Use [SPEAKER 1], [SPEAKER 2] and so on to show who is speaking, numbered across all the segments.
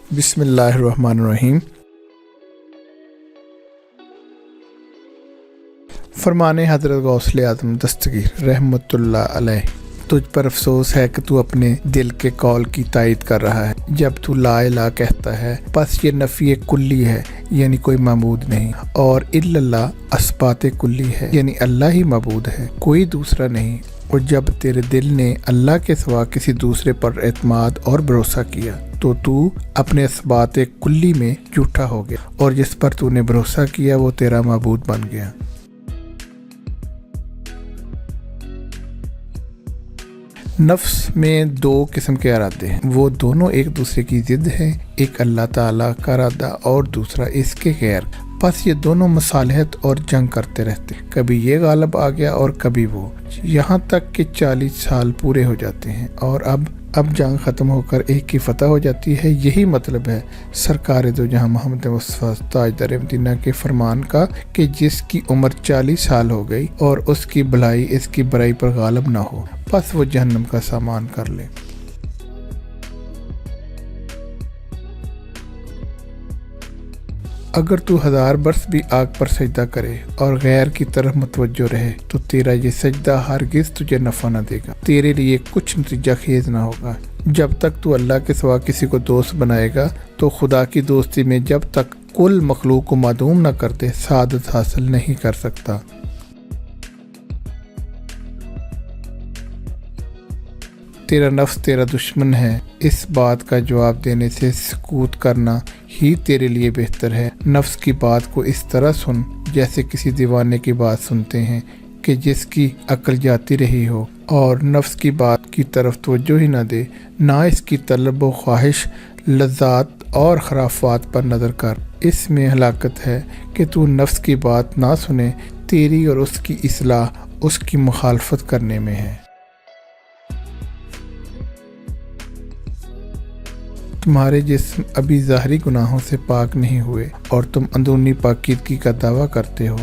[SPEAKER 1] बिस्मिल्लाहिर्रहमानिर्रहीम। फरमाने हज़रत गौसल आज़म दस्तगीर रहमतुल्लाह अलैह, तुझ पर अफसोस है कि तू अपने दिल के कौल की तायद कर रहा है जब तू ला इलाहा कहता है। बस ये नफ़ी कुल्ली है, यानी कोई मबूद नहीं, और इल्लल्लाह अस्बात कुल्ली है, यानी अल्लाह ही मबूद है, कोई दूसरा नहीं। और जब तेरे दिल ने अल्लाह के सिवा किसी दूसरे पर एतमाद और भरोसा किया तो तू अपने अस्बात कुल्ली में झूठा हो गया, और जिस पर तूने भरोसा किया वो तेरा मबूद बन गया। नफ्स में दो किस्म के इरादे हैं, वो दोनों एक दूसरे की जिद हैं, एक अल्लाह ताला का इरादा और दूसरा इसके गैर। बस ये दोनों मसालहत और जंग करते रहते, कभी ये गालिब आ गया और कभी वो, यहाँ तक कि 40 साल पूरे हो जाते हैं और अब जंग ख़त्म होकर एक की फतह हो जाती है। यही मतलब है सरकार दो जहाँ मोहम्मद मुस्तफ़ा ताजदार मदीना के फरमान का कि जिसकी उम्र 40 साल हो गई और उसकी भलाई इसकी बुराई पर गालिब ना हो, बस वो जहन्नम का सामान कर ले। अगर तू 1000 बरस भी आग पर सजदा करे और गैर की तरफ मुतवज्जो रहे तो तेरा ये सजदा हरगिज़ तुझे नफ़ा न देगा, तेरे लिए कुछ नतीजा खेज ना होगा। जब तक तू अल्लाह के सिवा किसी को दोस्त बनाएगा तो खुदा की दोस्ती में जब तक कुल मखलूक को मादूम न कर दे सादत हासिल नहीं कर सकता। तेरा नफ्स तेरा दुश्मन है, इस बात का जवाब देने से सुकूत करना ही तेरे लिए बेहतर है। नफ्स की बात को इस तरह सुन जैसे किसी दीवाने की बात सुनते हैं कि जिसकी अक्ल जाती रही हो, और नफ्स की बात की तरफ तवज्जो ही ना दे, ना इसकी तलब व ख्वाहिश लज्जात और खराफात पर नज़र कर। इसमें हलाकत है कि तू नफ्स की बात ना सुने, तेरी और उसकी इस्लाह उसकी मुखालफत करने में है। तुम्हारे जिस्म अभी ज़ाहरी गुनाहों से पाक नहीं हुए और तुम अंदरूनी पाकीदगी का दावा करते हो।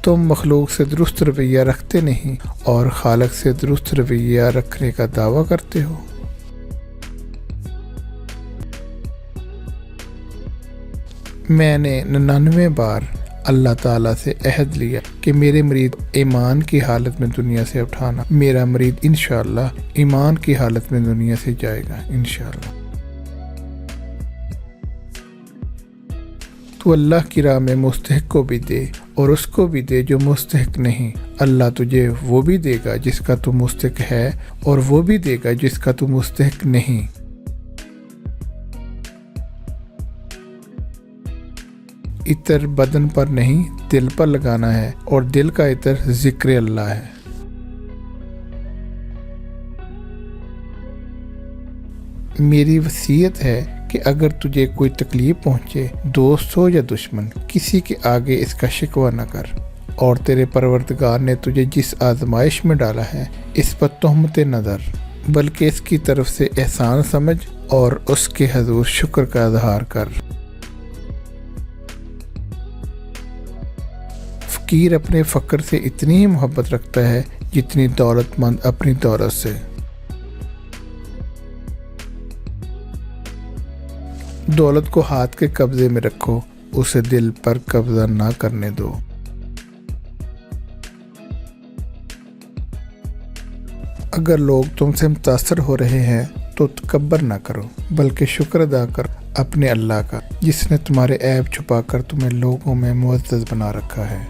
[SPEAKER 1] तुम मखलूक से दुरुस्त रवैया रखते नहीं और खालिक से दुरुस्त रवैया रखने का दावा करते हो। मैंने 99 बार अल्लाह ताला से अहद लिया कि मेरे मरीद ईमान की हालत में दुनिया से उठाना। मेरा मरीद इंशाअल्लाह ईमान की हालत में दुनिया से जाएगा इंशाअल्लाह। तू अल्लाह की राह में मुस्तहिक को भी दे और उसको भी दे जो मुस्तहिक नहीं। अल्लाह तुझे वो भी देगा जिसका तू मुस्तहिक है और वो भी देगा जिसका तू मुस्तहिक नहीं। इतर बदन पर नहीं दिल पर लगाना है और दिल का इतर जिक्र अल्लाह है। मेरी वसीयत है कि अगर तुझे कोई तकलीफ पहुंचे, दोस्त हो या दुश्मन, किसी के आगे इसका शिकवा न कर। और तेरे परवरदिगार ने तुझे जिस आजमाइश में डाला है इस पर तोहमत नज़र, बल्कि इसकी तरफ से एहसान समझ और उसके हजूर शुक्र का इजहार कर। फकीर अपने फ़क्र से इतनी ही मोहब्बत रखता है जितनी दौलतमंद अपनी दौलत से। दौलत को हाथ के कब्जे में रखो, उसे दिल पर कब्जा ना करने दो। अगर लोग तुमसे मुतासर हो रहे हैं तो तकब्बर ना करो, बल्कि शुक्र अदा कर अपने अल्लाह का जिसने तुम्हारे ऐब छुपाकर तुम्हें लोगों में मुअज़्ज़ज़ बना रखा है।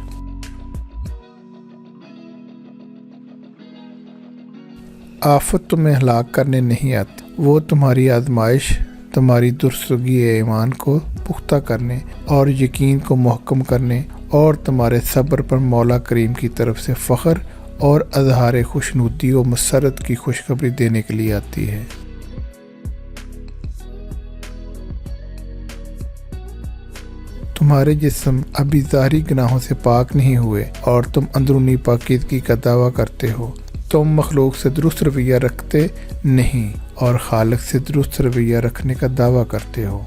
[SPEAKER 1] आफत तुम्हें हलाक करने नहीं आती, वो तुम्हारी आजमाइश तुम्हारी दुरुस्तगी ईमान को पुख्ता करने और यकीन को महकम करने और तुम्हारे सब्र पर मौला करीम की तरफ से फ़ख्र और अज़हार खुशनुदी व मसरत की खुशखबरी देने के लिए आती है। तुम्हारे जिस्म अभी ज़ाहरी गुनाहों से पाक नहीं हुए और तुम अंदरूनी पाकीदगी का दावा करते हो। तुम मखलूक से दुरुस्त रवैया रखते नहीं और खालिक से दुरुस्त रवैया रखने का दावा करते हो।